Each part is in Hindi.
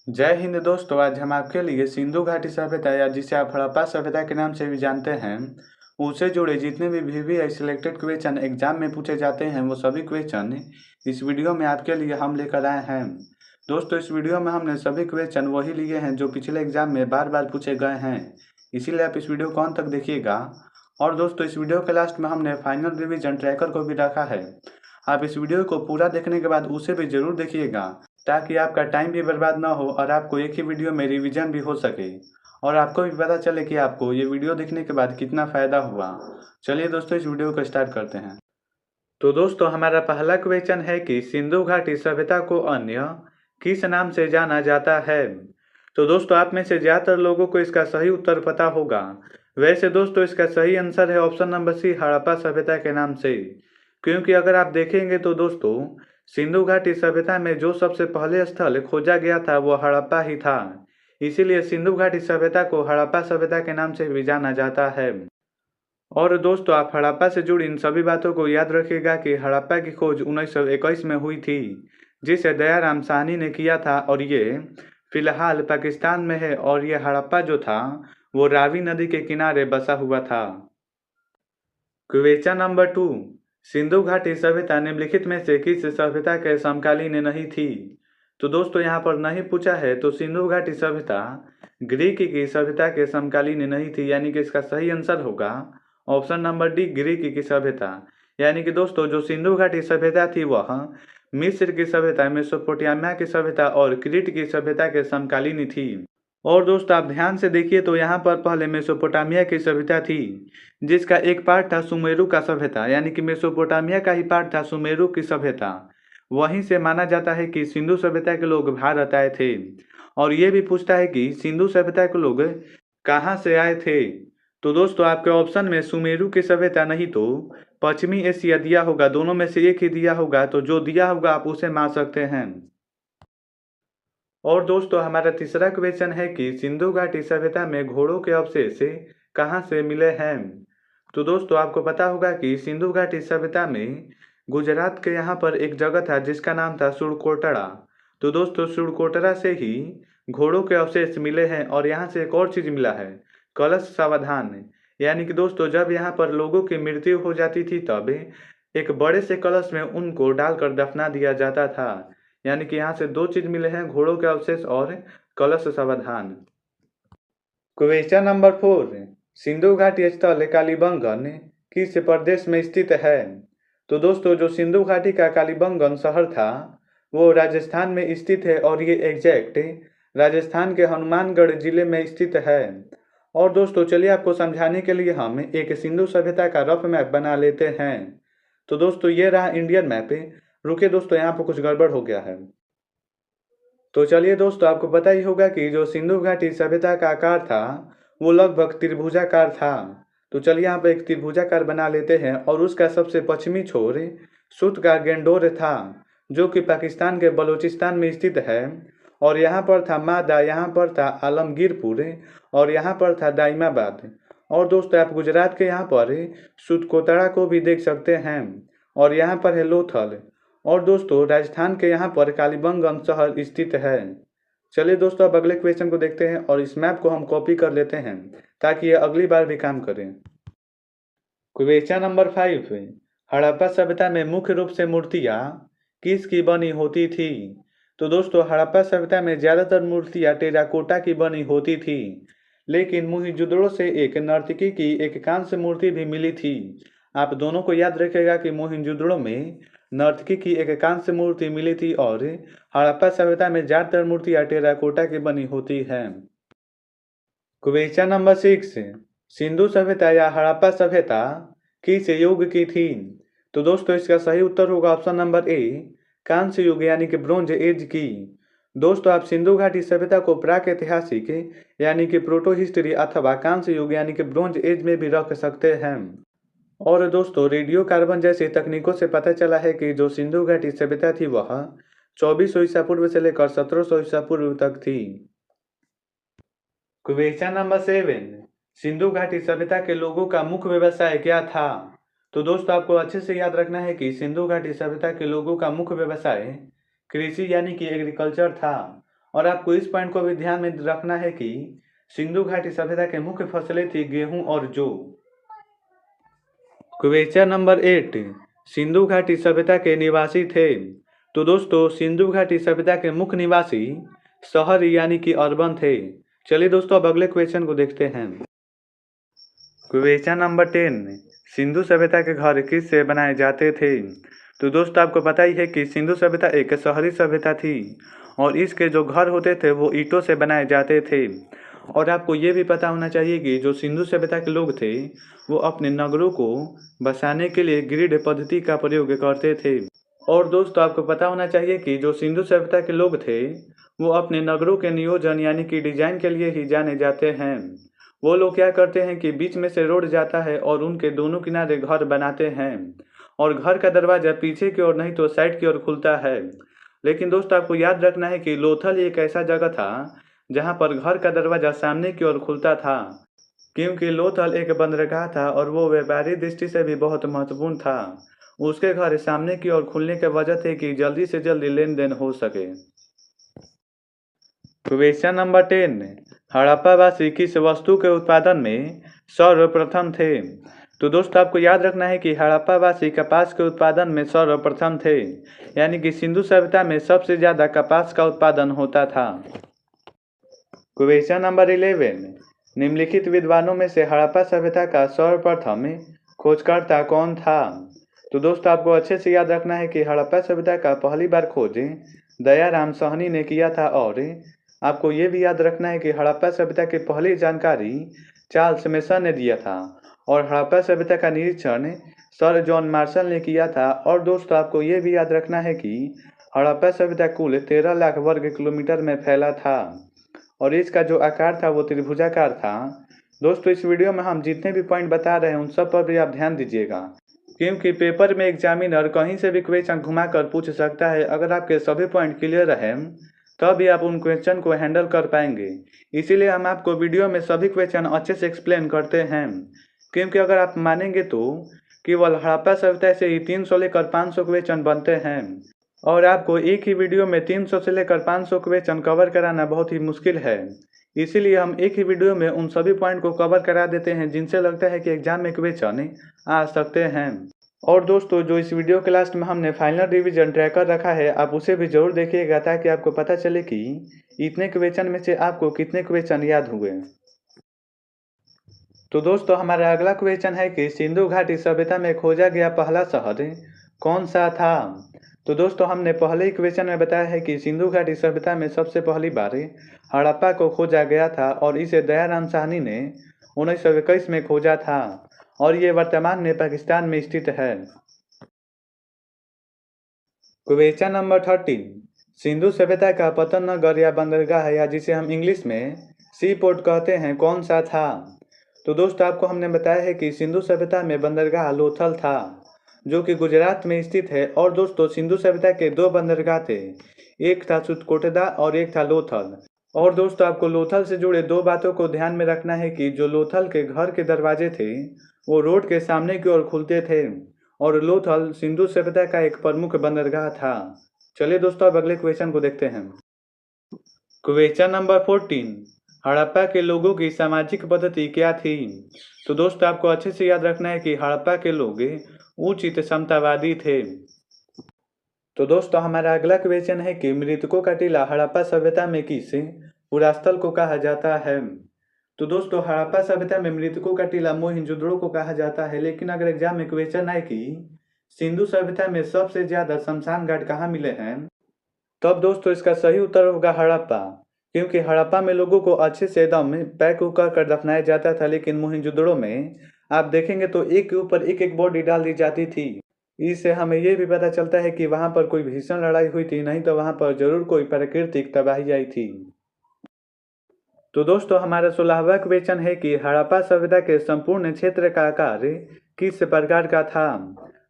जय हिंद दोस्तों। आज हम आपके लिए सिंधु घाटी सभ्यता या जिसे आप हड़प्पा सभ्यता के नाम से भी जानते हैं उससे जुड़े जितने भी वीवीआई सिलेक्टेड क्वेश्चन एग्जाम में पूछे जाते हैं वो सभी क्वेश्चन इस वीडियो में आपके लिए हम लेकर आए हैं। दोस्तों, इस वीडियो में हमने सभी क्वेश्चन वही लिए हैं जो पिछले एग्जाम में बार बार पूछे गए हैं, इसीलिए आप इस वीडियो को अंत तक देखिएगा। और दोस्तों, इस वीडियो के लास्ट में हमने फाइनल रिविजन ट्रैकर को भी रखा है। आप इस वीडियो को पूरा देखने के बाद उसे भी जरूर देखिएगा ताकि आपका टाइम भी बर्बाद ना हो और आपको एक ही वीडियो में रिवीजन भी हो सके और आपको भी पता चले कि आपको ये वीडियो देखने के बाद कितना फ़ायदा हुआ। चलिए दोस्तों, इस वीडियो को स्टार्ट करते हैं। तो दोस्तों, हमारा पहला क्वेश्चन है कि सिंधु घाटी सभ्यता को अन्य किस नाम से जाना जाता है। तो दोस्तों, आप में से ज़्यादातर लोगों को इसका सही उत्तर पता होगा। वैसे दोस्तों, इसका सही आंसर है ऑप्शन नंबर सी, हड़प्पा सभ्यता के नाम से। क्योंकि अगर आप देखेंगे तो दोस्तों, सिंधु घाटी सभ्यता में जो सबसे पहले स्थल खोजा गया था वो हड़प्पा ही था। इसीलिए सिंधु घाटी सभ्यता को हड़प्पा सभ्यता के नाम से भी जाना जाता है। और दोस्तों, आप हड़प्पा से जुड़ी इन सभी बातों को याद रखिएगा कि हड़प्पा की खोज 1921 में हुई थी, जिसे दयाराम साहनी ने किया था और ये फिलहाल पाकिस्तान में है। और ये हड़प्पा जो था वो रावी नदी के किनारे बसा हुआ था। क्वेश्चन नंबर 2, सिंधु घाटी सभ्यता निम्नलिखित में से किस सभ्यता के समकालीन नहीं थी। तो दोस्तों, यहाँ पर नहीं पूछा है, तो सिंधु घाटी सभ्यता ग्रीक की सभ्यता के समकालीन नहीं थी, यानी कि इसका सही आंसर होगा ऑप्शन नंबर डी, ग्रीक की सभ्यता। यानी कि दोस्तों, जो सिंधु घाटी सभ्यता थी वह मिस्र की सभ्यता, मेसोपोटामिया की सभ्यता और क्रीट की सभ्यता के समकालीन थी। और दोस्तों, आप ध्यान से देखिए तो यहाँ पर पहले मेसोपोटामिया की सभ्यता थी, जिसका एक पार्ट था सुमेरु का सभ्यता, यानी कि मेसोपोटामिया का ही पार्ट था सुमेरु की सभ्यता। वहीं से माना जाता है कि सिंधु सभ्यता के लोग भारत आए थे। और ये भी पूछता है कि सिंधु सभ्यता के लोग कहाँ से आए थे। तो दोस्तों, आपके ऑप्शन में सुमेरु की सभ्यता नहीं तो पश्चिमी एशिया दिया होगा, दोनों में से एक ही दिया होगा, तो जो दिया होगा आप उसे मान सकते हैं। और दोस्तों, हमारा तीसरा क्वेश्चन है कि सिंधु घाटी सभ्यता में घोड़ों के अवशेष कहाँ से मिले हैं। तो दोस्तों, आपको पता होगा कि सिंधु घाटी सभ्यता में गुजरात के यहाँ पर एक जगह था जिसका नाम था सुरकोटड़ा। तो दोस्तों, सुरकोटड़ा से ही घोड़ों के अवशेष मिले हैं। और यहाँ से एक और चीज़ मिला है, कलश सावधान। यानी कि दोस्तों, जब यहाँ पर लोगों की मृत्यु हो जाती थी तब एक बड़े से कलश में उनको डालकर दफना दिया जाता था। यानी कि यहाँ से दो चीज मिले हैं, घोड़ों के अवशेष और कलश सावधान। क्वेश्चन नंबर 4, सिंधु घाटी स्थल कालीबंगन किस प्रदेश में स्थित है। तो दोस्तों, जो सिंधु घाटी का कालीबंगन शहर था वो राजस्थान में स्थित है और ये एग्जैक्ट राजस्थान के हनुमानगढ़ जिले में स्थित है। और दोस्तों, चलिए आपको समझाने के लिए हम एक सिंधु सभ्यता का रफ मैप बना लेते हैं। तो दोस्तों, ये रहा इंडियन मैप। रुके दोस्तों, यहाँ पर कुछ गड़बड़ हो गया है। तो चलिए दोस्तों, आपको पता ही होगा कि जो सिंधु घाटी सभ्यता का आकार था वो लगभग त्रिभुजाकार था। तो चलिए यहाँ पर एक त्रिभुजाकार बना लेते हैं और उसका सबसे पश्चिमी छोर सुत का गेंडोर था, जो कि पाकिस्तान के बलूचिस्तान में स्थित है। और यहाँ पर था मादा, यहाँ पर था आलमगीरपुर और यहाँ पर था दाइमाबाद। और दोस्तों, आप गुजरात के यहाँ पर सुतकोतड़ा को भी देख सकते हैं और यहाँ पर है लोथल। और दोस्तों, राजस्थान के यहाँ पर कालीबंगन शहर स्थित है। चलिए दोस्तों, अब अगले क्वेश्चन को देखते हैं और इस मैप को हम कॉपी कर लेते हैं ताकि ये अगली बार भी काम करें। क्वेश्चन नंबर 5, हड़प्पा सभ्यता में मुख्य रूप से मूर्तियाँ किसकी बनी होती थी। तो दोस्तों, हड़प्पा सभ्यता में ज़्यादातर मूर्तियाँ टेराकोटा की बनी होती थी, लेकिन मोहिंजोदड़ो से एक नर्तकी की एक कांस्य मूर्ति भी मिली थी। आप दोनों को याद रखिएगा कि मोहिंजोदड़ो में नर्तकी की एक कांस्य मूर्ति मिली थी और हड़प्पा सभ्यता में ज़्यादातर मूर्तियाँ टेराकोटा की बनी होती हैं। क्वेश्चन नंबर 6, सिंधु सभ्यता या हड़प्पा सभ्यता किस युग की थी। तो दोस्तों, इसका सही उत्तर होगा ऑप्शन नंबर ए, कांस्य युग यानी कि ब्रोंज एज की। दोस्तों, आप सिंधु घाटी सभ्यता को प्राक ऐतिहासिक यानी कि प्रोटो हिस्ट्री अथवा कांस्य युग यानी कि ब्रोंज एज में भी रख सकते हैं। और दोस्तों, रेडियो कार्बन जैसी तकनीकों से पता चला है कि जो सिंधु घाटी सभ्यता थी वह 2400 ईसा पूर्व से लेकर 1700 ईसा पूर्व तक थी। क्वेश्चन नंबर 7, सिंधु घाटी सभ्यता के लोगों का मुख्य व्यवसाय क्या था। तो दोस्तों, आपको अच्छे से याद रखना है कि सिंधु घाटी सभ्यता के लोगों का मुख्य व्यवसाय कृषि यानी कि एग्रीकल्चर था। और आपको इस पॉइंट को भी ध्यान में रखना है कि सिंधु घाटी सभ्यता के मुख्य फसलें थी गेहूं और जौ। क्वेश्चन नंबर 8, सिंधु घाटी सभ्यता के निवासी थे। तो दोस्तों सिंधु घाटी सभ्यता के मुख्य निवासी शहर यानी कि अर्बन थे। चलिए दोस्तों अब अगले क्वेश्चन को देखते हैं। क्वेश्चन नंबर 10, सिंधु सभ्यता के घर किस से बनाए जाते थे। तो दोस्तों आपको पता ही है कि सिंधु सभ्यता एक शहरी सभ्यता थी और इसके जो घर होते थे वो ईंटों से बनाए जाते थे। और आपको ये भी पता होना चाहिए कि जो सिंधु सभ्यता के लोग थे वो अपने नगरों को बसाने के लिए ग्रिड पद्धति का प्रयोग करते थे। और दोस्तों आपको पता होना चाहिए कि जो सिंधु सभ्यता के लोग थे वो अपने नगरों के नियोजन यानी कि डिजाइन के लिए ही जाने जाते हैं। वो लोग क्या करते हैं कि बीच में से रोड जाता है और उनके दोनों किनारे घर बनाते हैं और घर का दरवाजा पीछे की ओर नहीं तो साइड की ओर खुलता है। लेकिन दोस्तों आपको याद रखना है कि लोथल एक ऐसा जगह था जहां पर घर का दरवाजा सामने की ओर खुलता था, क्योंकि लोथल एक बंदरगाह था और वो व्यापारिक दृष्टि से भी बहुत महत्वपूर्ण था। उसके घर सामने की ओर खुलने की वजह थी कि जल्दी से जल्दी लेन देन हो सके। क्वेश्चन नंबर 10, हड़प्पावासी किस वस्तु के उत्पादन में सर्वप्रथम थे। तो दोस्तों आपको याद रखना है कि हड़प्पावासी कपास के उत्पादन में सर्वप्रथम थे, यानी कि सिंधु सभ्यता में सबसे ज्यादा कपास का उत्पादन होता था। क्वेश्चन नंबर 11, निम्नलिखित विद्वानों में से हड़प्पा सभ्यता का सर्वप्रथम खोजकर्ता कौन था। तो दोस्तों आपको अच्छे से याद रखना है कि हड़प्पा सभ्यता का पहली बार खोज दयाराम साहनी ने किया था और आपको ये भी याद रखना है कि हड़प्पा सभ्यता की पहली जानकारी चार्ल्स मेसन ने दिया था और हड़प्पा सभ्यता का निरीक्षण सर जॉन मार्शल ने किया था। और दोस्तों आपको ये भी याद रखना है कि हड़प्पा सभ्यता कुल 13 लाख वर्ग किलोमीटर में फैला था और इसका जो आकार था वो त्रिभुजाकार था। दोस्तों इस वीडियो में हम जितने भी पॉइंट बता रहे हैं उन सब पर भी आप ध्यान दीजिएगा, क्योंकि पेपर में एग्जामिनर कहीं से भी क्वेश्चन घुमाकर पूछ सकता है। अगर आपके सभी पॉइंट क्लियर रहे तभी आप उन क्वेश्चन को हैंडल कर पाएंगे। इसीलिए हम आपको वीडियो में सभी क्वेश्चन अच्छे से एक्सप्लेन करते हैं, क्योंकि अगर आप मानेंगे तो केवल हड़प्पा सभ्यता से ही 300 लेकर 500 क्वेश्चन बनते हैं और आपको एक ही वीडियो में 300 से लेकर 500 क्वेश्चन कवर कराना बहुत ही मुश्किल है। इसीलिए हम एक ही वीडियो में उन सभी पॉइंट को कवर करा देते हैं जिनसे लगता है कि एग्जाम में क्वेश्चन आ सकते हैं। और दोस्तों जो इस वीडियो के लास्ट में हमने फाइनल रिवीजन ट्रैकर रखा है आप उसे भी जरूर देखिएगा ताकि आपको पता चले कि इतने क्वेश्चन में से आपको कितने क्वेश्चन याद हुए। तो दोस्तों हमारा अगला क्वेश्चन है कि सिंधु घाटी सभ्यता में खोजा गया पहला शहर कौन सा था। तो दोस्तों हमने पहले ही क्वेश्चन में बताया है कि सिंधु घाटी सभ्यता में सबसे पहली बार हड़प्पा को खोजा गया था और इसे दयाराम साहनी ने 1921 में खोजा था और ये वर्तमान में पाकिस्तान में स्थित है। क्वेश्चन नंबर 13, सिंधु सभ्यता का पतन नगर या बंदरगाह या जिसे हम इंग्लिश में सी पोर्ट कहते हैं कौन सा था। तो दोस्तों आपको हमने बताया है कि सिंधु सभ्यता में बंदरगाह लोथल था जो कि गुजरात में स्थित है। और दोस्तों सिंधु सभ्यता के दो बंदरगाह थे, एक था सुतकोटदा और एक था लोथल। और दोस्तों आपको लोथल से जुड़े दो बातों को ध्यान में रखना है कि जो लोथल के घर के दरवाजे थे वो रोड के सामने की ओर खुलते थे और लोथल सिंधु सभ्यता का एक प्रमुख बंदरगाह था। चलिए दोस्तों अब अगले क्वेश्चन को देखते हैं। क्वेश्चन नंबर 14, हड़प्पा के लोगों की सामाजिक पद्धति क्या थी। तो दोस्तों आपको अच्छे से याद रखना है कि हड़प्पा के लोग उचित समतावादी थे। तो दोस्तों हमारा अगला क्वेश्चन है कि मृतकों का टीला हड़प्पा सभ्यता में किस पुरास्थल को कहा जाता है। तो दोस्तों हड़प्पा सभ्यता में मृतकों का टीला मोहिंजोदड़ो को कहा जाता है। लेकिन अगर एग्जाम में क्वेश्चन आए कि सिंधु सभ्यता में सबसे ज्यादा शमशान घाट कहाँ मिले हैं, तब दोस्तों इसका सही उत्तर होगा हड़प्पा, क्योंकि हड़प्पा में लोगों को अच्छे से एकदम पैक कर दफनाया जाता था। लेकिन मोहिंजोदड़ो में आप देखेंगे तो एक के ऊपर एक एक बॉडी डाल दी जाती थी। इससे हमें यह भी पता चलता है कि वहां पर कोई भीषण लड़ाई हुई थी, नहीं तो वहां पर जरूर कोई प्राकृतिक तबाही आई थी। तो दोस्तों हमारा 16वां क्वेश्चन है कि हड़प्पा सभ्यता के संपूर्ण क्षेत्र का आकार किस प्रकार का था।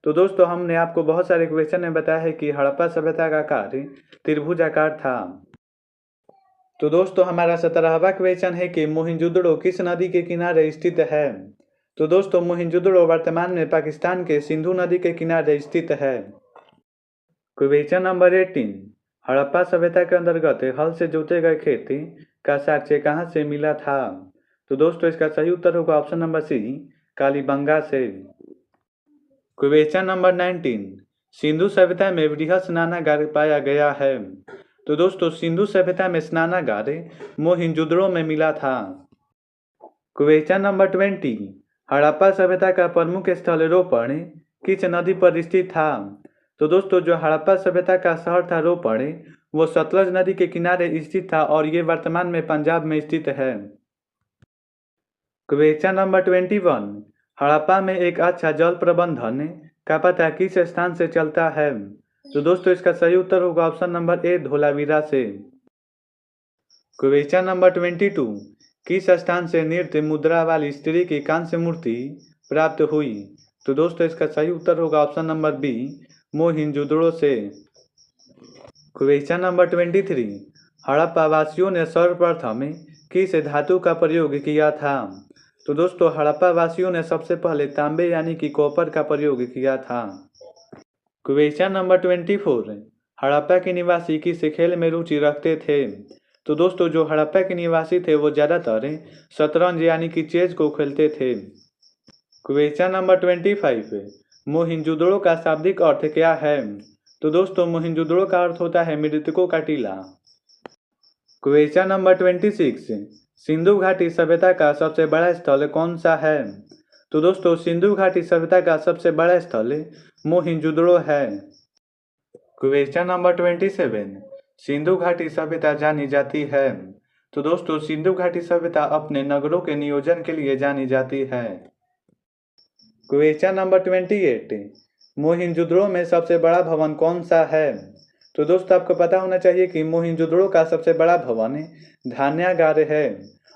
तो दोस्तों हमने आपको बहुत सारे क्वेश्चन में बताया है कि हड़प्पा सभ्यता का आकार त्रिभुजाकार था। तो दोस्तों हमारा 17वां क्वेश्चन है कि मोहिंजोदड़ो किस नदी के किनारे स्थित है। तो दोस्तों मोहिंजोदड़ो वर्तमान में पाकिस्तान के सिंधु नदी के किनारे स्थित है। क्वेश्चन नंबर 18, हड़प्पा सभ्यता के अंतर्गत हल से जोते गए खेत का साक्ष्य कहाँ से मिला था? तो दोस्तों इसका सही उत्तर होगा ऑप्शन नंबर सी, कालीबंगा से। क्वेश्चन नंबर 19, सिंधु सभ्यता में वृहद स्नानागार पाया गया है। तो दोस्तों सिंधु सभ्यता में स्नानागार मोहिंजोदड़ो में मिला था। क्वेश्चन नंबर 20, हड़प्पा सभ्यता का प्रमुख स्थल रोपण किस नदी पर स्थित था? तो दोस्तों जो हड़प्पा सभ्यता का शहर था रोपण वो सतलज नदी के किनारे स्थित था और ये वर्तमान में पंजाब में स्थित है। क्वेश्चन नंबर 21, हड़प्पा में एक अच्छा जल प्रबंधन का पता किस स्थान से चलता है? तो दोस्तों इसका सही उत्तर होगा ऑप्शन नंबर ए, धोलावीरा से। क्वेश्चन नंबर 22, किस स्थान से नृत्य मुद्रा वाली स्त्री की कांस्य मूर्ति प्राप्त हुई? तो दोस्तों इसका सही उत्तर होगा ऑप्शन नंबर बी, मोहिंजोदड़ो से। क्वेश्चन नंबर 23, हड़प्पा वासियों ने सर्वप्रथम किस धातु का प्रयोग किया था? तो दोस्तों हड़प्पा वासियों ने सबसे पहले तांबे यानी कि कॉपर का प्रयोग किया था। क्वेश्चन नंबर 24, हड़प्पा के निवासी किस खेल में रुचि रखते थे? तो दोस्तों जो हड़प्पा के निवासी थे वो ज़्यादातर शतरंज यानी कि चेस को खेलते थे। क्वेश्चन नंबर 25, मोहिंजोदड़ो का शाब्दिक अर्थ क्या है? तो दोस्तों मोहिंजोदड़ो का अर्थ होता है मृतकों का टीला। क्वेश्चन नंबर 26, सिंधु घाटी सभ्यता का सबसे बड़ा स्थल कौन सा है? तो दोस्तों सिंधु घाटी सभ्यता का सबसे बड़ा स्थल मोहिंजोदड़ो है। क्वेश्चन नंबर 27, सिंधु घाटी सभ्यता जानी जाती है? तो दोस्तों सिंधु घाटी सभ्यता अपने नगरों के नियोजन के लिए जानी जाती है। क्वेश्चन नंबर 28, मोहिंजोदड़ो में सबसे बड़ा भवन कौन सा है? तो दोस्तों आपको पता होना चाहिए कि मोहिंजोदड़ो का सबसे बड़ा भवन धान्यागार है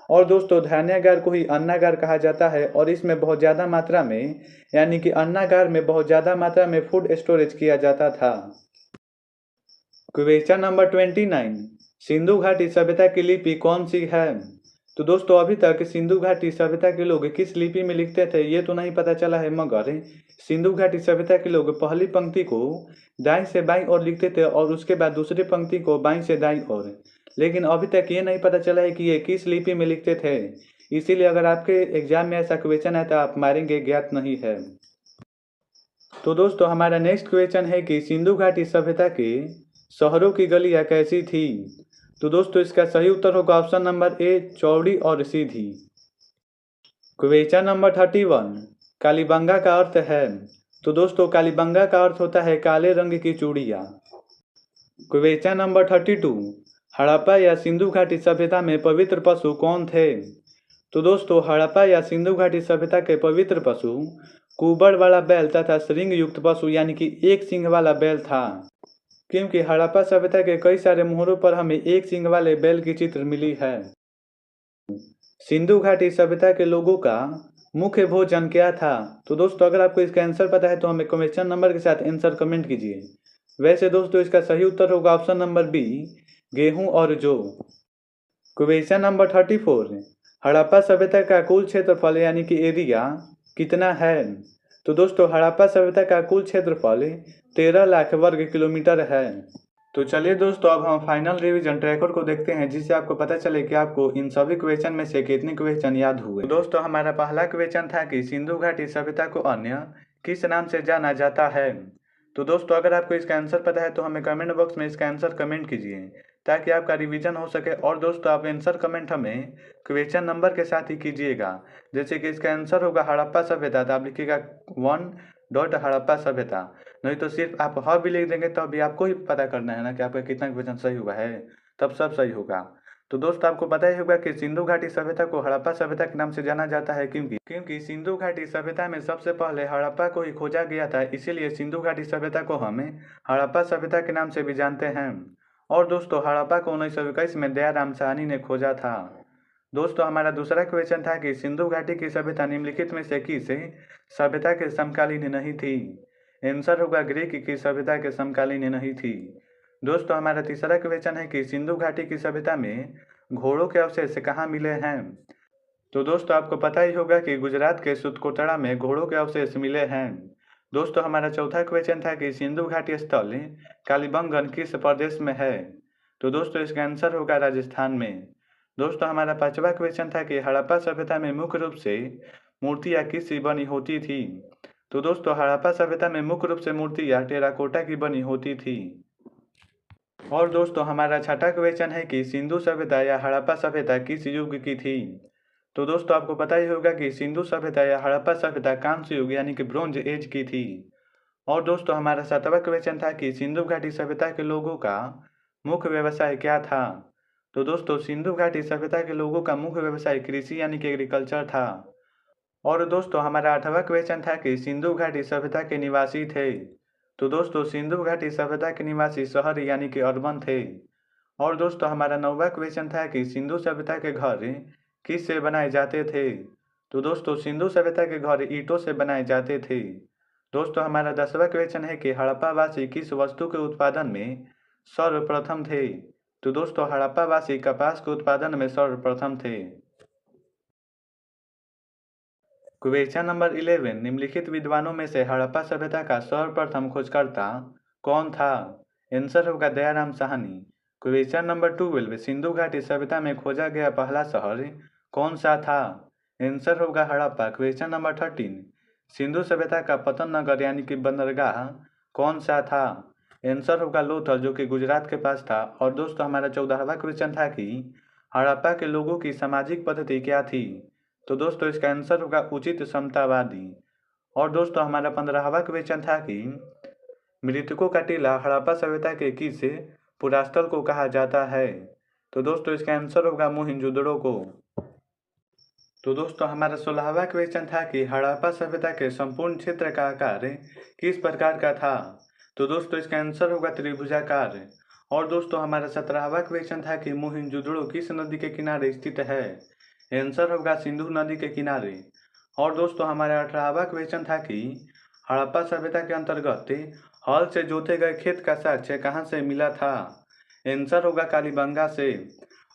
और दोस्तों धान्यागार को ही अन्नागार कहा जाता है और इसमें बहुत ज़्यादा मात्रा में यानी कि अन्नागार में बहुत ज़्यादा मात्रा में फूड स्टोरेज किया जाता था। क्वेश्चन नंबर 29, सिंधु घाटी सभ्यता की लिपि कौन सी है? तो दोस्तों अभी तक सिंधु घाटी सभ्यता के लोग किस लिपि में लिखते थे ये तो नहीं पता चला है, मगर सिंधु घाटी सभ्यता के लोग पहली पंक्ति को दाईं से बाईं ओर लिखते थे और उसके बाद दूसरी पंक्ति को बाईं से दाईं ओर, लेकिन अभी तक ये नहीं पता चला है कि ये किस लिपि में लिखते थे। इसीलिए अगर आपके एग्जाम में ऐसा क्वेश्चन है तो आप मारेंगे, ज्ञात नहीं है। तो दोस्तों हमारा नेक्स्ट क्वेश्चन है कि सिंधु घाटी सभ्यता के शहरों की गलियां कैसी थी? तो दोस्तों इसका सही उत्तर होगा ऑप्शन नंबर ए, चौड़ी और सीधी। क्वेश्चन नंबर 31, कालीबंगा का अर्थ है? तो दोस्तों कालीबंगा का अर्थ होता है काले रंग की चूड़ियाँ। क्वेश्चन नंबर 32, हड़प्पा या सिंधु घाटी सभ्यता में पवित्र पशु कौन थे? तो दोस्तों हड़प्पा या सिंधु घाटी सभ्यता के पवित्र पशु कुबड़ वाला बैल तथा श्रृंग युक्त पशु यानी कि एक सिंह वाला बैल था, क्योंकि हड़प्पा सभ्यता के कई सारे मोहरों पर हमें एक सिंग वाले बैल की चित्र मिली है। सिंधु घाटी सभ्यता के लोगों का मुख्य भोजन क्या था? तो दोस्तों अगर आपको इसका आंसर पता है तो हमें क्वेश्चन नंबर के साथ आंसर कमेंट कीजिए। वैसे दोस्तों इसका सही उत्तर होगा ऑप्शन नंबर बी, गेहूं और जौ। क्वेश्चन नंबर 34, हड़प्पा सभ्यता का कुल क्षेत्रफल यानी कि एरिया कितना है? तो दोस्तों हड़प्पा सभ्यता का कुल क्षेत्रफल 13 लाख वर्ग किलोमीटर है। तो चलिए दोस्तों अब हम फाइनल रिवीजन ट्रैकर को देखते हैं जिससे आपको पता चले कि आपको इन सभी क्वेश्चन में से कितने क्वेश्चन याद हुए। तो दोस्तों हमारा पहला क्वेश्चन था कि सिंधु घाटी सभ्यता को अन्य किस नाम से जाना जाता है? तो दोस्तों अगर आपको इसका आंसर पता है तो हमें कमेंट बॉक्स में इसका आंसर कमेंट कीजिए ताकि आपका रिवीजन हो सके। और दोस्तों आप आंसर कमेंट हमें क्वेश्चन नंबर के साथ ही कीजिएगा। जैसे कि इसका आंसर होगा हड़प्पा सभ्यता तो आप लिखिएगा 1 हड़प्पा सभ्यता, नहीं तो सिर्फ आप हाँ भी लिख देंगे तो अभी आपको ही पता करना है ना कि आपका कितना क्वेश्चन सही हुआ है, तब सब सही होगा। तो दोस्तों आपको पता ही होगा कि सिंधु घाटी सभ्यता को हड़प्पा सभ्यता के नाम से जाना जाता है क्योंकि सिंधु घाटी सभ्यता में सबसे पहले हड़प्पा को ही खोजा गया था, इसीलिए सिंधु घाटी सभ्यता को हमें हड़प्पा सभ्यता के नाम से भी जानते हैं। और दोस्तों हड़प्पा को 1921 में दयाराम साहनी ने खोजा था। दोस्तों हमारा दूसरा क्वेश्चन था कि सिंधु घाटी की सभ्यता निम्नलिखित में से किस सभ्यता के समकालीन नहीं थी? आंसर होगा ग्रीक की सभ्यता के समकालीन नहीं थी। दोस्तों हमारा तीसरा क्वेश्चन है कि सिंधु घाटी की सभ्यता में घोड़ों के अवशेष कहाँ मिले हैं? तो दोस्तों आपको पता ही होगा कि गुजरात के सुतकोटड़ा में घोड़ों के अवशेष मिले हैं। दोस्तों हमारा चौथा क्वेश्चन था कि सिंधु घाटी स्थल कालीबंगन किस प्रदेश में है। तो दोस्तों इसका आंसर होगा राजस्थान में। दोस्तों हमारा पांचवा क्वेश्चन था कि हड़प्पा सभ्यता में मुख्य रूप से मूर्तियाँ किससे बनी होती थी। तो दोस्तों हड़प्पा सभ्यता में मुख्य रूप से मूर्तियाँ टेराकोटा की बनी होती थी। और दोस्तों हमारा छठा क्वेश्चन है कि सिंधु सभ्यता या हड़प्पा सभ्यता किस युग की थी। तो दोस्तों आपको पता ही होगा कि सिंधु सभ्यता या हड़प्पा सभ्यता कांस्य युग यानी कि ब्रोंज एज की थी। और दोस्तों हमारा सातवां क्वेश्चन था कि सिंधु घाटी सभ्यता के लोगों का मुख्य व्यवसाय क्या था। तो दोस्तों सिंधु घाटी सभ्यता के लोगों का मुख्य व्यवसाय कृषि यानी कि एग्रीकल्चर था। और दोस्तों हमारा आठवां क्वेश्चन था कि सिंधु घाटी सभ्यता के निवासी थे। तो दोस्तों सिंधु घाटी सभ्यता के निवासी शहर यानी कि अर्बन थे। और दोस्तों हमारा नौवां क्वेश्चन था कि सिंधु सभ्यता के घर किस से बनाए जाते थे। तो दोस्तों सिंधु सभ्यता के घर ईंटों से बनाए जाते थे। दोस्तों हमारा 10वां क्वेश्चन है कि हड़प्पावासी किस वस्तु के उत्पादन में सर्वप्रथम थे। तो दोस्तों हड़प्पावासी कपास के उत्पादन में सर्वप्रथम थे। क्वेश्चन नंबर 11, निम्नलिखित विद्वानों में से हड़प्पा सभ्यता का सर्वप्रथम खोजकर्ता कौन था। आंसर होगा दयाराम साहनी। क्वेश्चन नंबर 12, सिंधु घाटी सभ्यता में खोजा गया पहला शहर कौन सा था। आंसर होगा हड़प्पा। क्वेश्चन नंबर 13, सिंधु सभ्यता का पतन नगर यानी कि बंदरगाह कौन सा था। आंसर होगा लोथल जो कि गुजरात के पास था। और दोस्तों हमारा 14वां क्वेश्चन था कि हड़प्पा के लोगों की सामाजिक पद्धति क्या थी। तो दोस्तों इसका आंसर होगा उचित समतावादी। और दोस्तों हमारा 15वां क्वेश्चन था कि मृतकों का टीला हड़प्पा सभ्यता के किस पुरास्थल को कहा जाता है। तो दोस्तों इसका आंसर होगा मोहिंजोदड़ो को। तो दोस्तों हमारा 16वां क्वेश्चन था कि हड़प्पा सभ्यता के संपूर्ण क्षेत्र का आकार किस प्रकार का था। तो दोस्तों इसका आंसर होगा त्रिभुजाकार। और दोस्तों हमारा 17वां क्वेश्चन था कि मोहिंजोदड़ो किस नदी के किनारे स्थित है। आंसर होगा सिंधु नदी के किनारे। और दोस्तों हमारा 18वां क्वेश्चन था कि हड़प्पा सभ्यता के अंतर्गत हल से जोते गए खेत का साक्ष्य कहाँ से मिला था। आंसर होगा कालीबंगा से।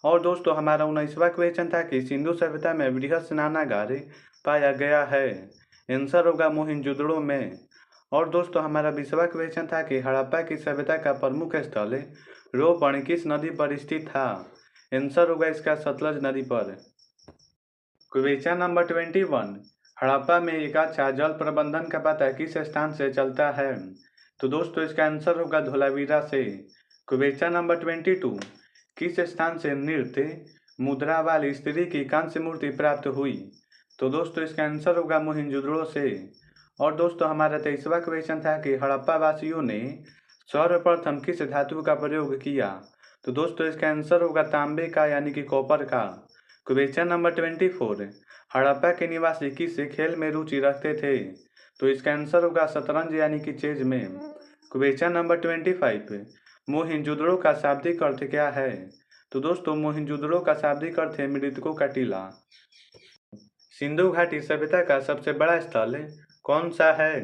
और दोस्तों हमारा 19वां क्वेश्चन था कि सिंधु सभ्यता में बृहद स्नानागार पाया गया है। आंसर होगा मोहिंजोदड़ो में। और दोस्तों हमारा 20वां क्वेश्चन था कि हड़प्पा की सभ्यता का प्रमुख स्थल रोपण किस नदी पर स्थित था। आंसर होगा इसका सतलज नदी पर। क्वेश्चन नंबर 21, हड़प्पा में एक अच्छा जल प्रबंधन का पता किस स्थान से चलता है। तो दोस्तों इसका आंसर होगा धोलावीरा से। क्वेश्चन नंबर 22, किस स्थान से नृत्य मुद्रा वाली स्त्री की कांस्य मूर्ति प्राप्त हुई। तो दोस्तों इसका आंसर होगा मोहिंजोदड़ो से। और दोस्तों हमारा 23वां क्वेश्चन था कि हड़प्पा वासियों ने सर्वप्रथम किस धातु का प्रयोग किया। तो दोस्तों इसका आंसर होगा तांबे का यानी कि कॉपर का। क्वेश्चन नंबर 24, हड़प्पा के निवासी किस खेल में रुचि रखते थे। तो इसका आंसर होगा शतरंज यानी कि चेज में। क्वेश्चन नंबर 25, मोहिंजोदड़ो का शाब्दिक अर्थ क्या है। तो दोस्तों मोहिंजोदड़ो का शाब्दिक अर्थ है मृतकों का टीला। सिंधु घाटी सभ्यता का सबसे बड़ा स्थल कौन सा है।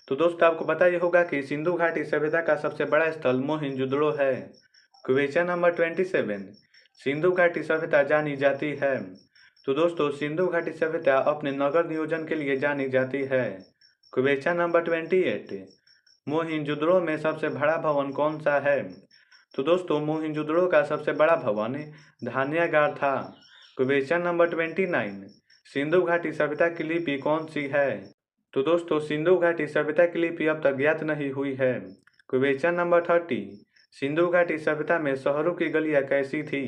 तो दोस्तों आपको पता ही होगा कि सिंधु घाटी सभ्यता का सबसे बड़ा स्थल मोहिंजोदड़ो है। क्वेश्चन नंबर 27, सिंधु घाटी सभ्यता जानी जाती है। तो दोस्तों सिंधु घाटी सभ्यता अपने नगर नियोजन के लिए जानी जाती है। क्वेश्चन नंबर 28, मोहिंजोदड़ो में सबसे बड़ा भवन कौन सा है। तो दोस्तों मोहिंजोदड़ो का सबसे बड़ा भवन धान्यागार था। क्वेश्चन नंबर 29, सिंधु घाटी सभ्यता की लिपि कौन सी है। तो दोस्तों सिंधु घाटी सभ्यता की लिपि अब तक ज्ञात नहीं हुई है। क्वेश्चन नंबर 30, सिंधु घाटी सभ्यता में शहरों की गलियां कैसी थी।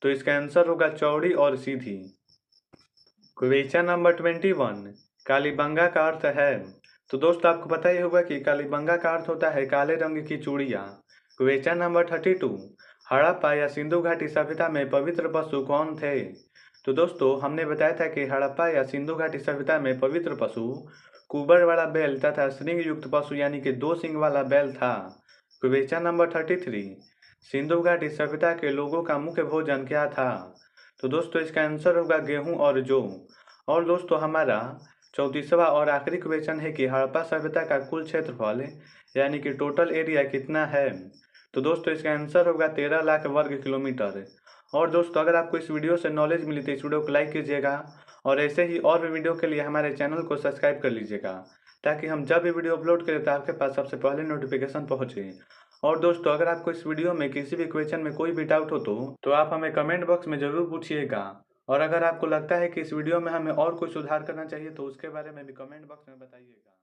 तो इसका आंसर होगा चौड़ी और सीधी। क्वेश्चन नंबर 21, कालीबंगा का अर्थ है। तो दोस्तों आपको पता ही होगा कि कालीबंगा का अर्थ होता है काले रंग की चूड़ियाँ। क्वेश्चन नंबर 32, हड़प्पा या सिंधु घाटी सभ्यता में पवित्र पशु कौन थे। तो दोस्तों हमने बताया था कि हड़प्पा या सिंधु घाटी सभ्यता में पवित्र पशु कुबर वाला बैल तथा श्रृंग युक्त पशु यानी कि 2 सिंग वाला बैल था। क्वेश्चन नंबर 33, सिंधु घाटी सभ्यता के लोगों का मुख्य भोजन क्या था। तो दोस्तों इसका आंसर होगा गेहूं और जौ। और दोस्तों हमारा 34वां और आखिरी क्वेश्चन है कि हड़प्पा सभ्यता का कुल क्षेत्रफल यानी कि टोटल एरिया कितना है। तो दोस्तों इसका आंसर होगा 13 लाख वर्ग किलोमीटर। और दोस्तों अगर आपको इस वीडियो से नॉलेज मिली तो इस वीडियो को लाइक कीजिएगा और ऐसे ही और भी वीडियो के लिए हमारे चैनल को सब्सक्राइब कर लीजिएगा। ताकि हम जब भी वीडियो अपलोड करें तो आपके पास सबसे पहले नोटिफिकेशन पहुंचे। और दोस्तों, अगर आपको इस वीडियो में किसी भी क्वेश्चन में कोई भी डाउट हो तो आप हमें कमेंट बॉक्स में ज़रूर पूछिएगा। और अगर आपको लगता है कि इस वीडियो में हमें और कुछ सुधार करना चाहिए तो उसके बारे में भी कमेंट बॉक्स में बताइएगा।